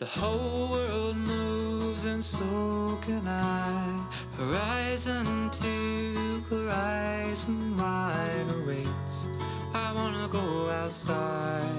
The whole world moves and so can I. Horizon to horizon, mine awaits. I wanna go outside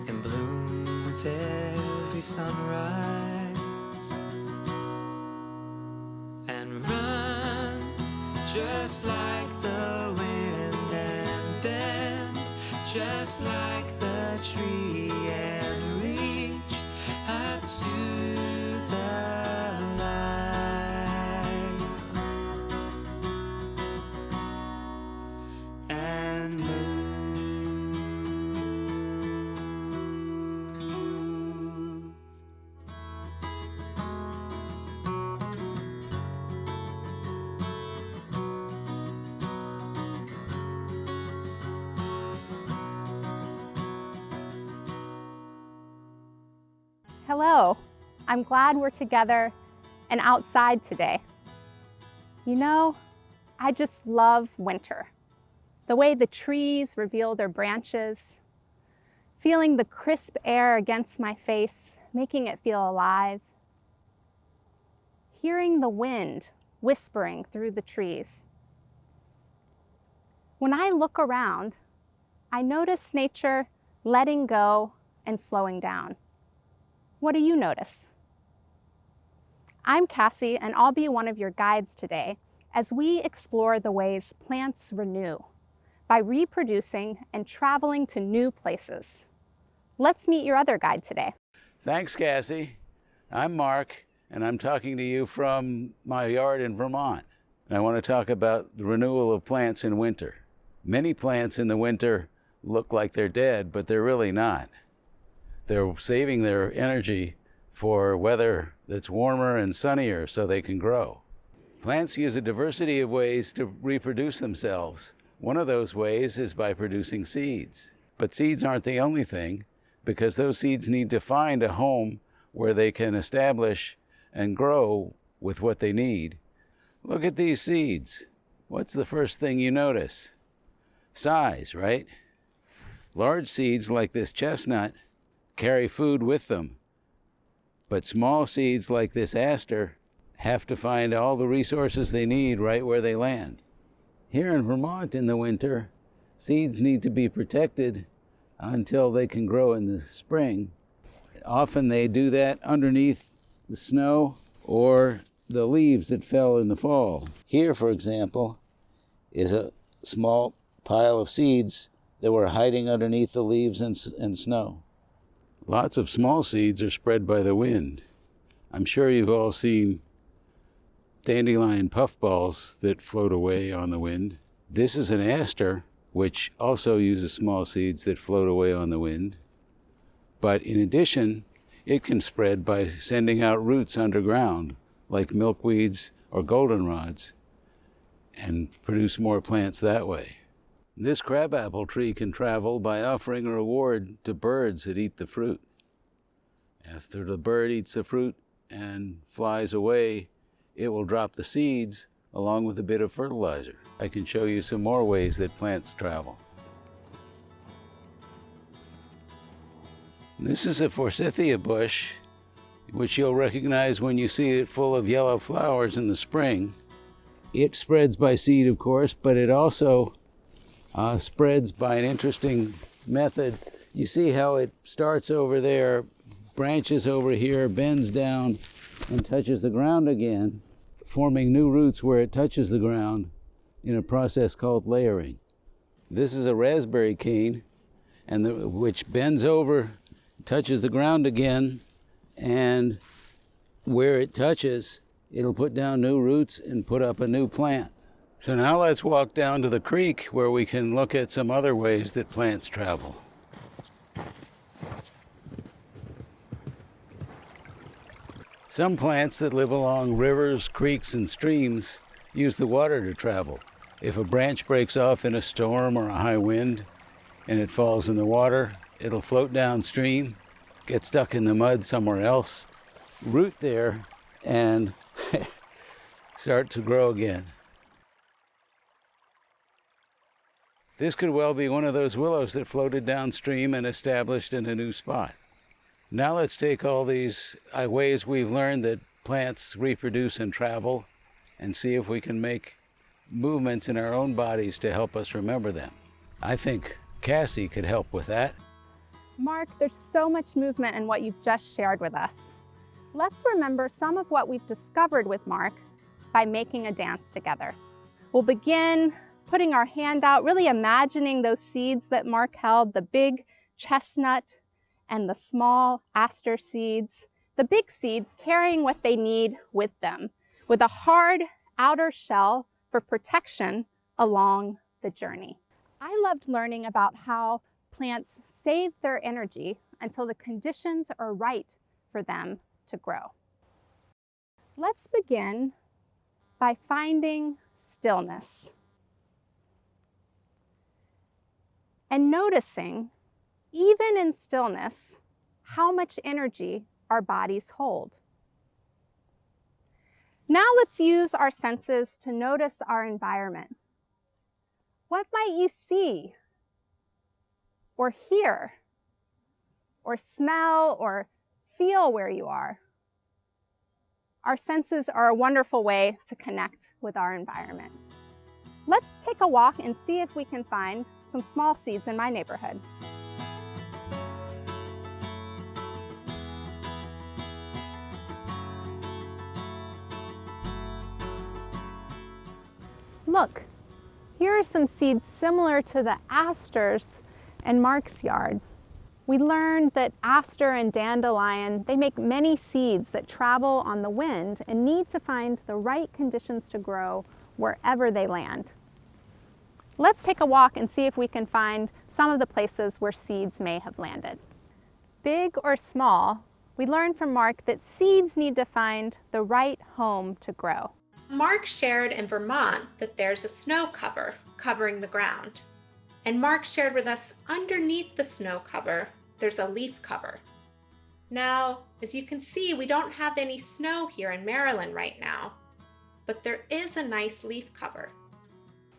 and bloom with every sunrise and run just like the wind and bend just like the tree and reach up to the light and move. Hello, I'm glad we're together and outside today. You know, I just love winter. The way the trees reveal their branches, feeling the crisp air against my face, making it feel alive. Hearing the wind whispering through the trees. When I look around, I notice nature letting go and slowing down. What do you notice? I'm Cassie, and I'll be one of your guides today as we explore the ways plants renew by reproducing and traveling to new places. Let's meet your other guide today. Thanks, Cassie. I'm Mark, and I'm talking to you from my yard in Vermont. And I want to talk about the renewal of plants in winter. Many plants in the winter look like they're dead, but they're really not. They're saving their energy for weather that's warmer and sunnier so they can grow. Plants use a diversity of ways to reproduce themselves. One of those ways is by producing seeds. But seeds aren't the only thing, because those seeds need to find a home where they can establish and grow with what they need. Look at these seeds. What's the first thing you notice? Size, right? Large seeds like this chestnut carry food with them. But small seeds like this aster have to find all the resources they need right where they land. Here in Vermont in the winter, seeds need to be protected until they can grow in the spring. Often they do that underneath the snow or the leaves that fell in the fall. Here, for example, is a small pile of seeds that were hiding underneath the leaves and snow. Lots of small seeds are spread by the wind. I'm sure you've all seen dandelion puffballs that float away on the wind. This is an aster, which also uses small seeds that float away on the wind. But in addition, it can spread by sending out roots underground, like milkweeds or goldenrods, and produce more plants that way. This crabapple tree can travel by offering a reward to birds that eat the fruit. After the bird eats the fruit and flies away, it will drop the seeds along with a bit of fertilizer. I can show you some more ways that plants travel. This is a forsythia bush, which you'll recognize when you see it full of yellow flowers in the spring. It spreads by seed, of course, but it also spreads by an interesting method. You see how it starts over there, branches over here, bends down, and touches the ground again, forming new roots where it touches the ground in a process called layering. This is a raspberry cane, which bends over, touches the ground again, and where it touches, it'll put down new roots and put up a new plant. So now let's walk down to the creek where we can look at some other ways that plants travel. Some plants that live along rivers, creeks, and streams use the water to travel. If a branch breaks off in a storm or a high wind and it falls in the water, it'll float downstream, get stuck in the mud somewhere else, root there, and start to grow again. This could well be one of those willows that floated downstream and established in a new spot. Now let's take all these ways we've learned that plants reproduce and travel and see if we can make movements in our own bodies to help us remember them. I think Cassie could help with that. Mark, there's so much movement in what you've just shared with us. Let's remember some of what we've discovered with Mark by making a dance together. We'll begin putting our hand out, really imagining those seeds that Mark held, the big chestnut and the small aster seeds, the big seeds carrying what they need with them, with a hard outer shell for protection along the journey. I loved learning about how plants save their energy until the conditions are right for them to grow. Let's begin by finding stillness and noticing, even in stillness, how much energy our bodies hold. Now let's use our senses to notice our environment. What might you see, or hear, or smell, or feel where you are? Our senses are a wonderful way to connect with our environment. Let's take a walk and see if we can find some small seeds in my neighborhood. Look, here are some seeds similar to the asters in Mark's yard. We learned that aster and dandelion, they make many seeds that travel on the wind and need to find the right conditions to grow wherever they land. Let's take a walk and see if we can find some of the places where seeds may have landed. Big or small, we learned from Mark that seeds need to find the right home to grow. Mark shared in Vermont that there's a snow cover covering the ground. And Mark shared with us underneath the snow cover, there's a leaf cover. Now, as you can see, we don't have any snow here in Maryland right now, but there is a nice leaf cover.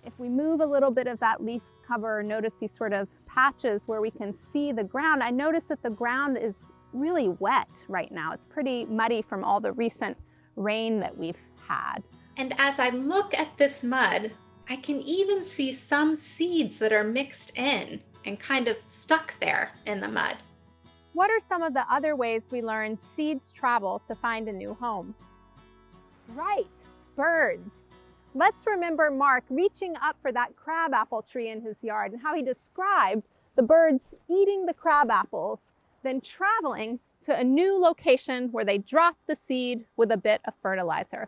If we move a little bit of that leaf cover, notice these sort of patches where we can see the ground. I notice that the ground is really wet right now. It's pretty muddy from all the recent rain that we've had. And as I look at this mud, I can even see some seeds that are mixed in and kind of stuck there in the mud. What are some of the other ways we learned seeds travel to find a new home? Right, birds. Let's remember Mark reaching up for that crabapple tree in his yard and how he described the birds eating the crab apples, then traveling to a new location where they dropped the seed with a bit of fertilizer.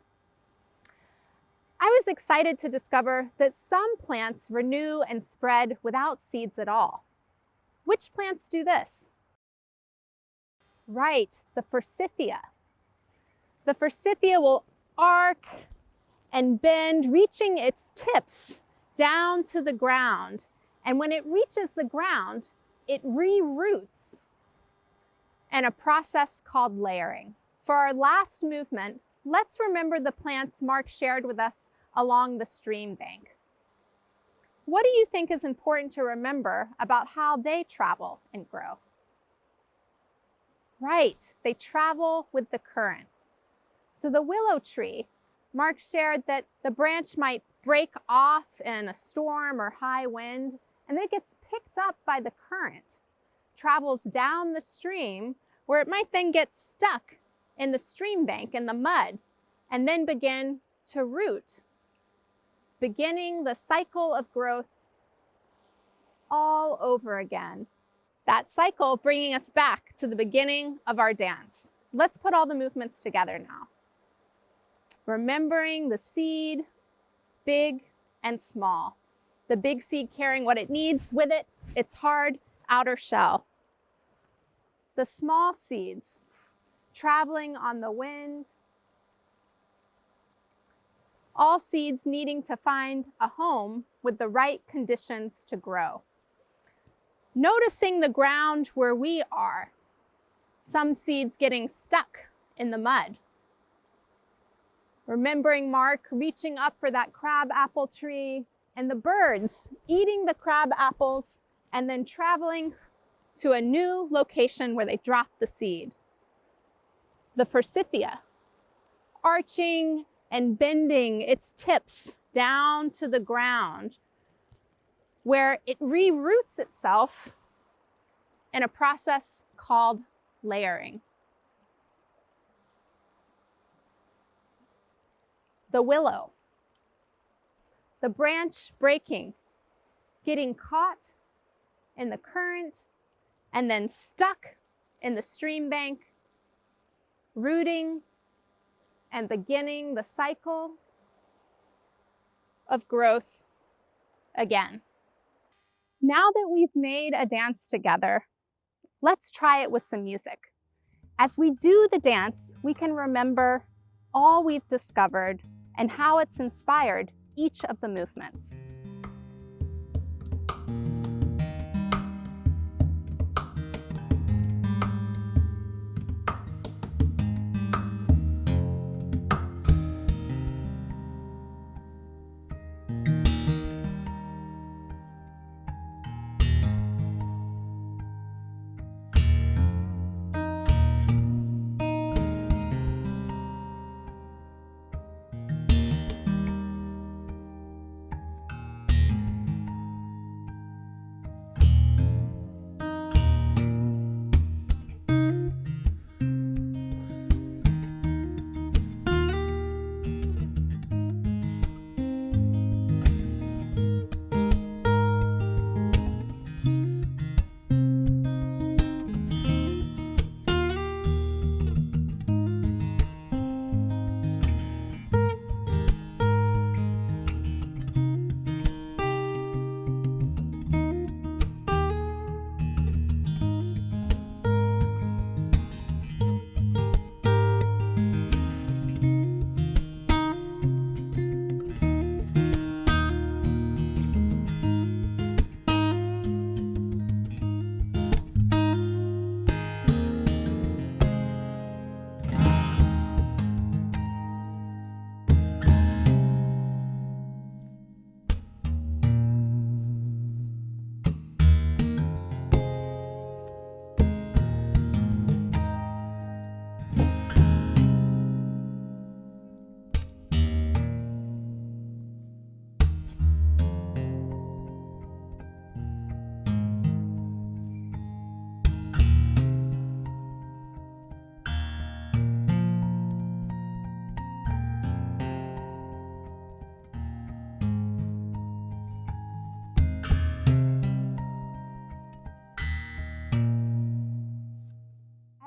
I was excited to discover that some plants renew and spread without seeds at all. Which plants do this? Right, the forsythia. The forsythia will arc and bend, reaching its tips down to the ground. And when it reaches the ground, it re-roots in a process called layering. For our last movement, let's remember the plants Mark shared with us along the stream bank. What do you think is important to remember about how they travel and grow? Right, they travel with the current. So the willow tree, Mark shared that the branch might break off in a storm or high wind, and then it gets picked up by the current, travels down the stream, where it might then get stuck in the stream bank in the mud, and then begin to root, beginning the cycle of growth all over again. That cycle bringing us back to the beginning of our dance. Let's put all the movements together now. Remembering the seed, big and small. The big seed carrying what it needs with it, its hard outer shell. The small seeds traveling on the wind. All seeds needing to find a home with the right conditions to grow. Noticing the ground where we are. Some seeds getting stuck in the mud. Remembering Mark reaching up for that crab apple tree and the birds eating the crab apples and then traveling to a new location where they drop the seed. The forsythia, arching and bending its tips down to the ground, where it reroots itself in a process called layering. The willow, the branch breaking, getting caught in the current and then stuck in the stream bank, rooting and beginning the cycle of growth again. Now that we've made a dance together, let's try it with some music. As we do the dance, we can remember all we've discovered and how it's inspired each of the movements.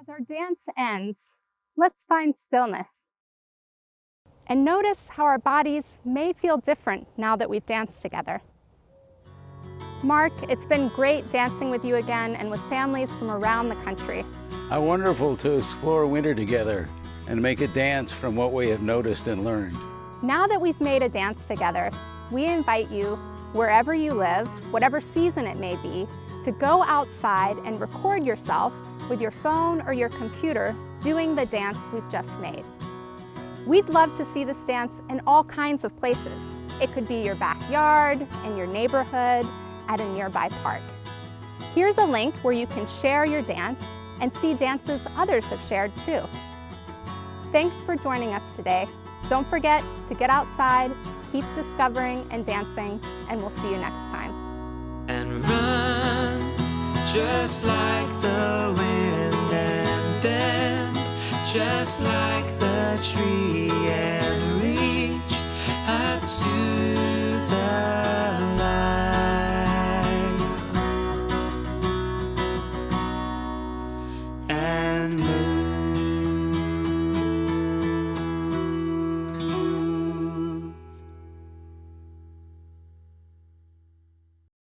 As our dance ends, let's find stillness. And notice how our bodies may feel different now that we've danced together. Mark, it's been great dancing with you again and with families from around the country. How wonderful to explore winter together and make a dance from what we have noticed and learned. Now that we've made a dance together, we invite you, wherever you live, whatever season it may be, to go outside and record yourself with your phone or your computer doing the dance we've just made. We'd love to see this dance in all kinds of places. It could be your backyard, in your neighborhood, at a nearby park. Here's a link where you can share your dance and see dances others have shared too. Thanks for joining us today. Don't forget to get outside, keep discovering and dancing, and we'll see you next time. And run just like the wind and bend just like the tree and reach up to